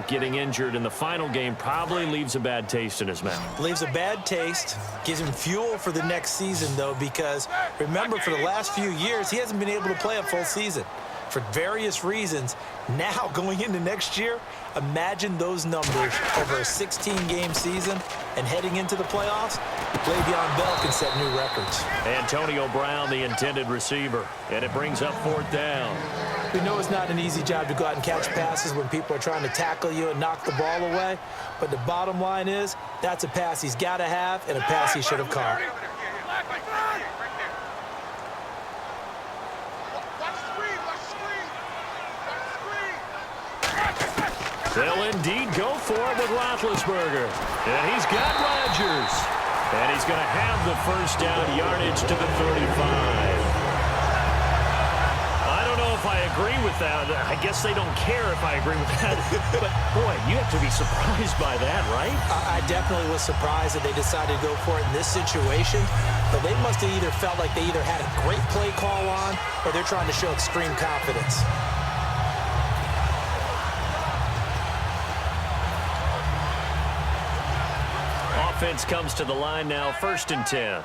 getting injured in the final game probably leaves a bad taste in his mouth. Leaves a bad taste, gives him fuel for the next season, though, because remember, for the last few years, he hasn't been able to play a full season for various reasons. Now, going into next year, imagine those numbers over a 16-game season and heading into the playoffs. Le'Veon Bell can set new records. Antonio Brown, the intended receiver, and it brings up 4th down. We know it's not an easy job to go out and catch passes when people are trying to tackle you and knock the ball away, but the bottom line is that's a pass he's got to have and a pass he should have caught. They'll indeed go for it with Roethlisberger. And he's got Rodgers. And he's going to have the first down yardage to the 35. I don't know if I agree with that. I guess they don't care if I agree with that. But, boy, you have to be surprised by that, right? I definitely was surprised that they decided to go for it in this situation. But they must have either felt like they either had a great play call on or they're trying to show extreme confidence. Offense comes to the line now, 1st and 10.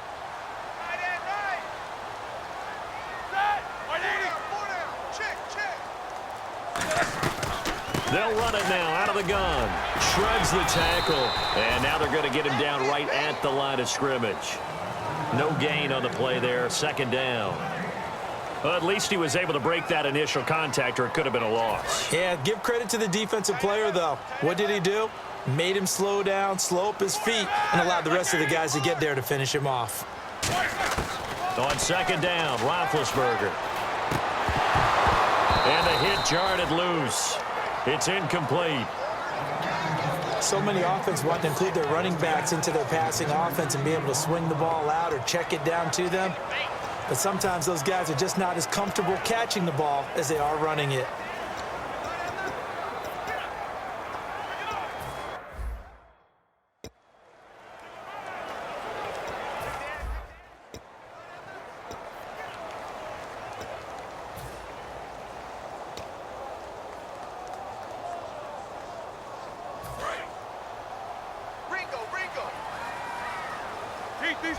They'll run it now out of the gun. Shreds the tackle. And now they're going to get him down right at the line of scrimmage. No gain on the play there, 2nd down. Well, at least he was able to break that initial contact, or it could have been a loss. Yeah, give credit to the defensive player, though. What did he do? Made him slow down, slow up his feet, and allowed the rest of the guys to get there to finish him off. On 2nd down, Roethlisberger. And the hit jarred it loose. It's incomplete. So many offenses want to include their running backs into their passing offense and be able to swing the ball out or check it down to them. But sometimes those guys are just not as comfortable catching the ball as they are running it.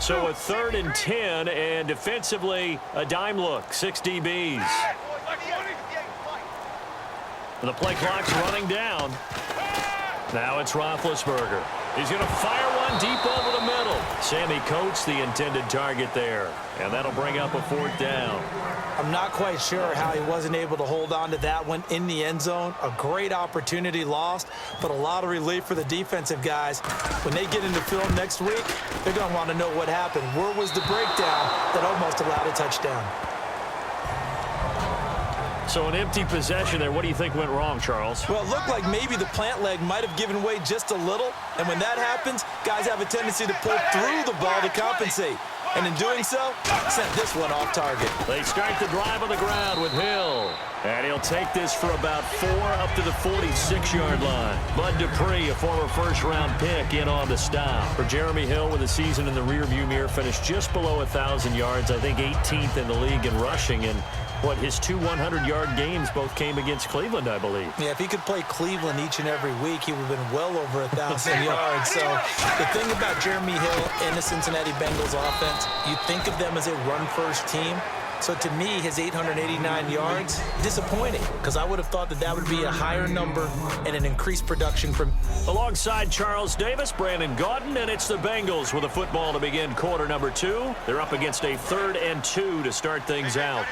So a 3rd and 10, and defensively, a dime look, 6 DBs. The play clock's running down. Now it's Roethlisberger. He's going to fire one deep over the middle. Sammy Coates, the intended target there, and that'll bring up a 4th down. I'm not quite sure how he wasn't able to hold on to that one in the end zone. A great opportunity lost, but a lot of relief for the defensive guys. When they get into film next week, they're going to want to know what happened. Where was the breakdown that almost allowed a touchdown? So an empty possession there. What do you think went wrong, Charles? Well, it looked like maybe the plant leg might have given way just a little, and when that happens, guys have a tendency to pull through the ball to compensate. And in doing so, sent this one off target. They start the drive on the ground with Hill. And he'll take this for about 4 up to the 46-yard line. Bud Dupree, a former first-round pick, in on the stop. For Jeremy Hill, with the season in the rearview mirror, finished just below 1,000 yards. I think 18th in the league in rushing. And what, his 2 100-yard games both came against Cleveland, I believe. Yeah, if he could play Cleveland each and every week, he would have been well over 1,000 yards. So the thing about Jeremy Hill and the Cincinnati Bengals offense, you think of them as a run-first team. So to me, his 889 yards, disappointing, because I would have thought that that would be a higher number and an increased production from. Alongside Charles Davis, Brandon Gaudin, and it's the Bengals with a football to begin quarter number 2. They're up against a 3rd and 2 to start things out.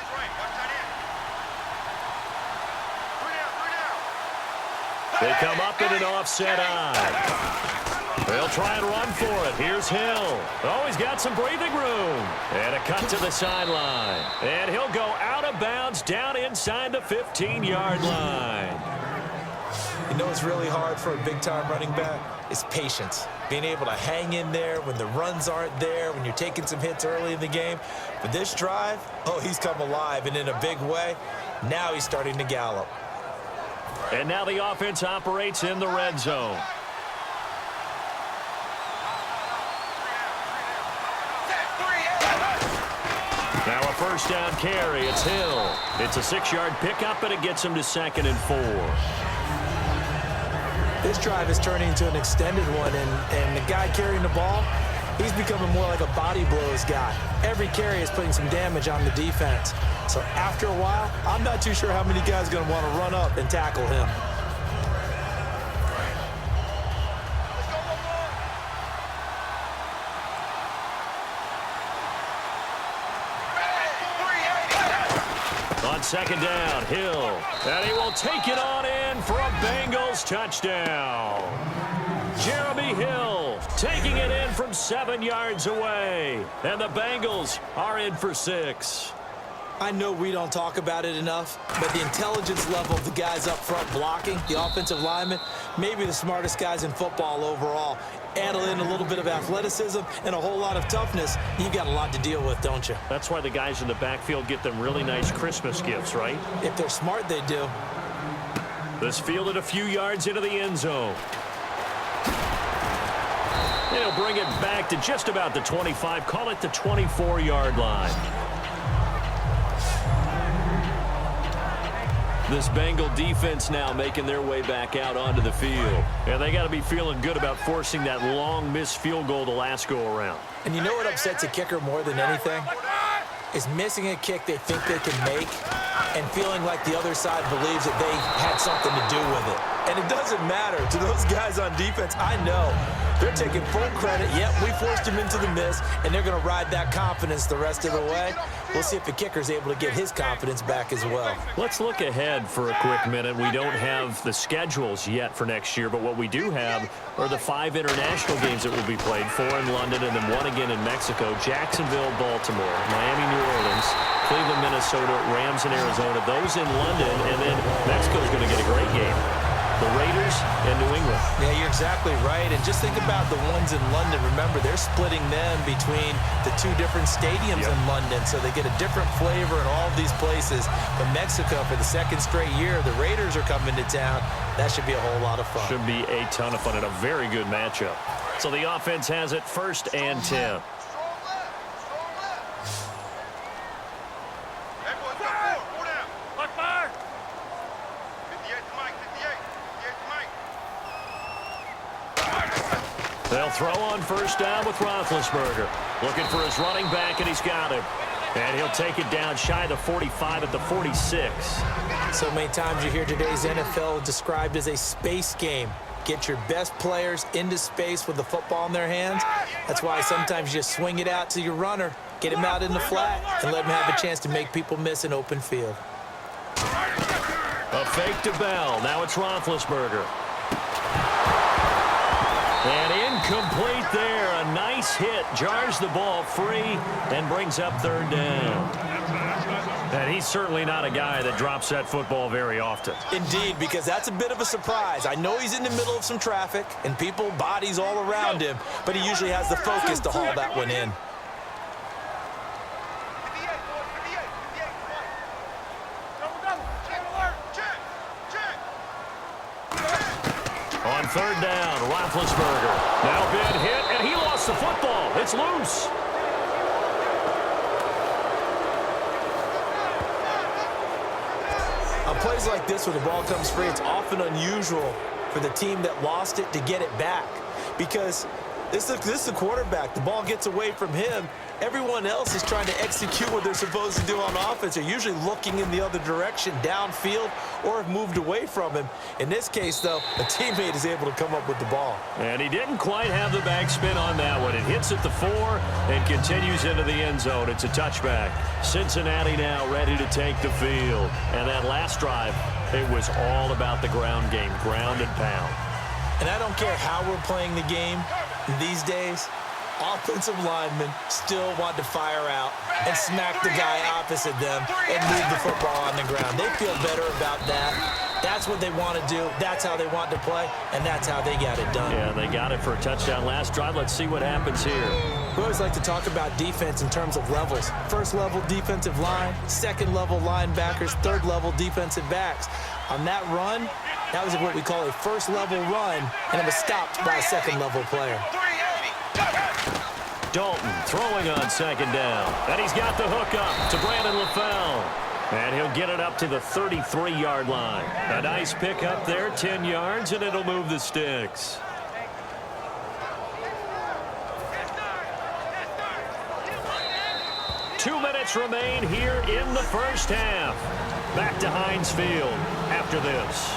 They come up in an offset eye. They'll try and run for it. Here's Hill. Oh, he's got some breathing room. And a cut to the sideline. And he'll go out of bounds down inside the 15-yard line. You know what's really hard for a big-time running back? It's patience. Being able to hang in there when the runs aren't there, when you're taking some hits early in the game. But this drive, oh, he's come alive, and in a big way. Now he's starting to gallop. And now the offense operates in the red zone. Now a first down carry. It's Hill. It's a 6-yard pickup, and it gets him to 2nd and 4. This drive is turning into an extended one, and the guy carrying the ball, he's becoming more like a body blows guy. Every carry is putting some damage on the defense. So after a while, I'm not too sure how many guys are going to want to run up and tackle him. On second down, Hill. And he will take it on in for a Bengals touchdown. Jeremy Hill taking it in from 7 yards away. And the Bengals are in for 6. I know we don't talk about it enough, but the intelligence level of the guys up front blocking, the offensive linemen, maybe the smartest guys in football overall. Add in a little bit of athleticism and a whole lot of toughness, you've got a lot to deal with, don't you? That's why the guys in the backfield get them really nice Christmas gifts, right? If they're smart, they do. This fielded a few yards into the end zone. They'll bring it back to just about the 25, call it the 24-yard line. This Bengal defense now making their way back out onto the field. And they got to be feeling good about forcing that long missed field goal the last go-around. And you know what upsets a kicker more than anything? Is missing a kick they think they can make and feeling like the other side believes that they had something to do with it. And it doesn't matter to those guys on defense. I know they're taking full credit. Yep, we forced him into the miss, and they're going to ride that confidence the rest of the way. We'll see if the kicker's able to get his confidence back as well. Let's look ahead for a quick minute. We don't have the schedules yet for next year, but what we do have are the 5 international games that will be played, 4 in London and then 1 again in Mexico, Jacksonville, Baltimore, Miami, New Orleans, Cleveland, Minnesota, Rams in Arizona, those in London, and then Mexico's going to get a great game. The Raiders and New England. Yeah, you're exactly right. And just think about the ones in London. Remember, they're splitting them between the 2 different stadiums in London, so they get a different flavor in all of these places. But Mexico, for the 2nd straight year, the Raiders are coming to town. That should be a whole lot of fun. Should be a ton of fun and a very good matchup. So the offense has it 1st and 10. They'll throw on 1st down with Roethlisberger. Looking for his running back, and he's got him. And he'll take it down shy of the 45 at the 46. So many times you hear today's NFL described as a space game. Get your best players into space with the football in their hands. That's why sometimes you just swing it out to your runner, get him out in the flat, and let him have a chance to make people miss an open field. A fake to Bell. Now it's Roethlisberger. And incomplete there. A nice hit. Jars the ball free and brings up 3rd down. And he's certainly not a guy that drops that football very often. Indeed, because that's a bit of a surprise. I know he's in the middle of some traffic and people, bodies all around him, but he usually has the focus to haul that one in. On 3rd down, Roethlisberger. Now been hit, and he lost the football. It's loose. On plays like this where the ball comes free, it's often unusual for the team that lost it to get it back. Because this is the quarterback. The ball gets away from him. Everyone else is trying to execute what they're supposed to do on offense. They're usually looking in the other direction, downfield, or have moved away from him. In this case, though, a teammate is able to come up with the ball. And he didn't quite have the backspin on that one. It hits at the 4 and continues into the end zone. It's a touchback. Cincinnati now ready to take the field. And that last drive, it was all about the ground game, ground and pound. And I don't care how we're playing the game these days, offensive linemen still want to fire out and smack the guy opposite them and move the football on the ground. They feel better about that. That's what they want to do. That's how they want to play, and that's how they got it done. Yeah, they got it for a touchdown last drive. Let's see what happens here. We always like to talk about defense in terms of levels. 1st level defensive line, 2nd level linebackers, 3rd level defensive backs. On that run, that was what we call a 1st level run, and it was stopped by a 2nd level player. Dalton throwing on 2nd down. And he's got the hook up to Brandon LaFell. And he'll get it up to the 33-yard line. A nice pick up there, 10 yards, and it'll move the sticks. Two minutes remain here in the first half. Back to Heinz Field after this.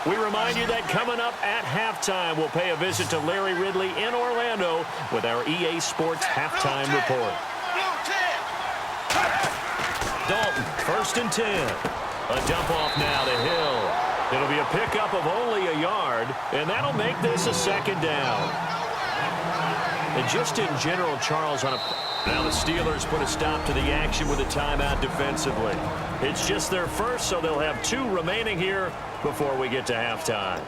We remind you that coming up at halftime, we'll pay a visit to Larry Ridley in Orlando with our EA Sports Halftime Report. Dalton, 1st and 10. A dump off now to Hill. It'll be a pickup of only a yard, and that'll make this a 2nd down. And just in general, Charles, now the Steelers put a stop to the action with a timeout defensively. It's just their first, so they'll have 2 remaining here before we get to halftime.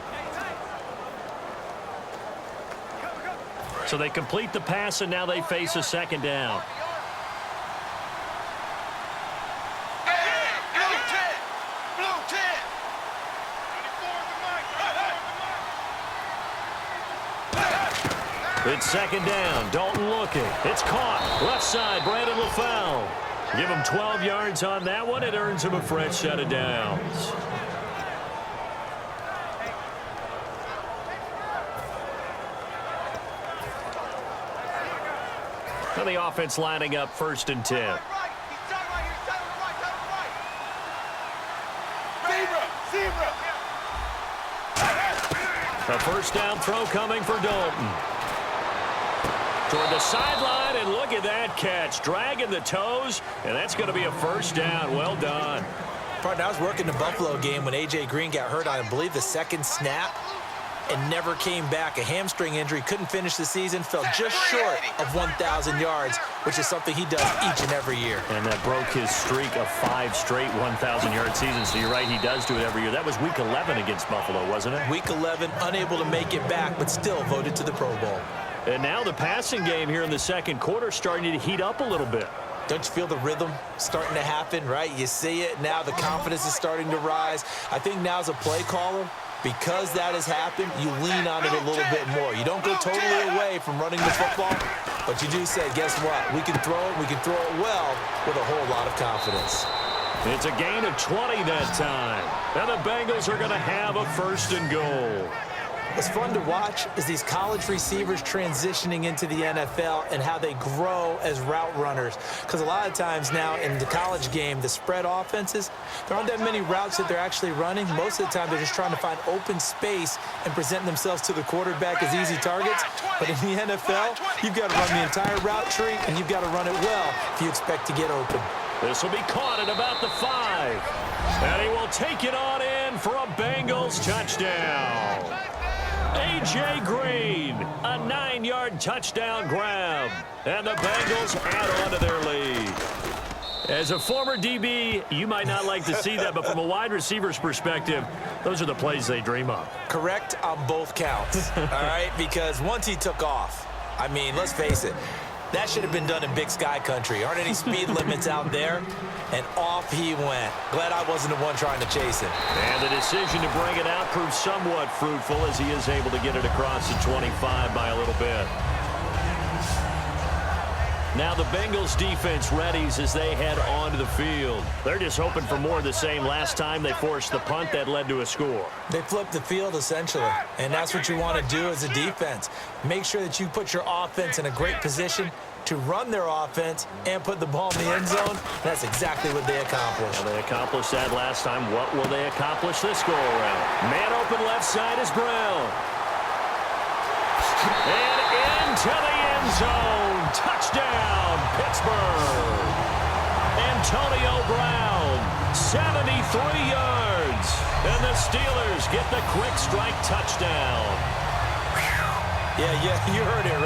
So they complete the pass, and now they face a 2nd down. It's 2nd down. Dalton looking. It's caught. Left side, Brandon LaFell. Give him 12 yards on that one. It earns him a fresh set of downs. Now the offense lining up 1st and 10. A 1st down throw coming for Dalton. Toward the sideline, and look at that catch. Dragging the toes, and that's going to be a 1st down. Well done. Partner, I was working the Buffalo game when A.J. Green got hurt on, I believe, the 2nd snap and never came back. A hamstring injury, couldn't finish the season, fell just short of 1,000 yards, which is something he does each and every year. And that broke his streak of 5 straight 1,000-yard seasons. So you're right, he does do it every year. That was Week 11 against Buffalo, wasn't it? Week 11, unable to make it back, but still voted to the Pro Bowl. And now the passing game here in the 2nd quarter starting to heat up a little bit. Don't you feel the rhythm starting to happen, right? You see it now. The confidence is starting to rise. I think now as a play caller, because that has happened, you lean on it a little bit more. You don't go totally away from running the football, but you do say, guess what? We can throw it. We can throw it well with a whole lot of confidence. It's a gain of 20 that time. And the Bengals are going to have a 1st and goal. What's fun to watch is these college receivers transitioning into the NFL and how they grow as route runners. Because a lot of times now in the college game, the spread offenses, there aren't that many routes that they're actually running. Most of the time, they're just trying to find open space and present themselves to the quarterback as easy targets. But in the NFL, you've got to run the entire route tree, and you've got to run it well if you expect to get open. This will be caught at about the 5. And he will take it on in for a Bengals touchdown. A.J. Green, a 9-yard touchdown grab. And the Bengals add on to their lead. As a former DB, you might not like to see that, but from a wide receiver's perspective, those are the plays they dream of. Correct on both counts, all right? Because once he took off, I mean, let's face it, that should have been done in Big Sky country. Aren't any speed limits out there? And off he went. Glad I wasn't the one trying to chase him. And the decision to bring it out proved somewhat fruitful as he is able to get it across the 25 by a little bit. Now the Bengals defense readies as they head onto the field. They're just hoping for more of the same. Last time they forced the punt that led to a score. They flipped the field essentially, and that's what you want to do as a defense. Make sure that you put your offense in a great position to run their offense and put the ball in the end zone. That's exactly what they accomplished. Well, they accomplished that last time. What will they accomplish this go-around? Man open left side is Brown. And into the end zone. Touchdown, Pittsburgh. Antonio Brown, 73 yards. And the Steelers get the quick strike touchdown. Yeah, you heard it right.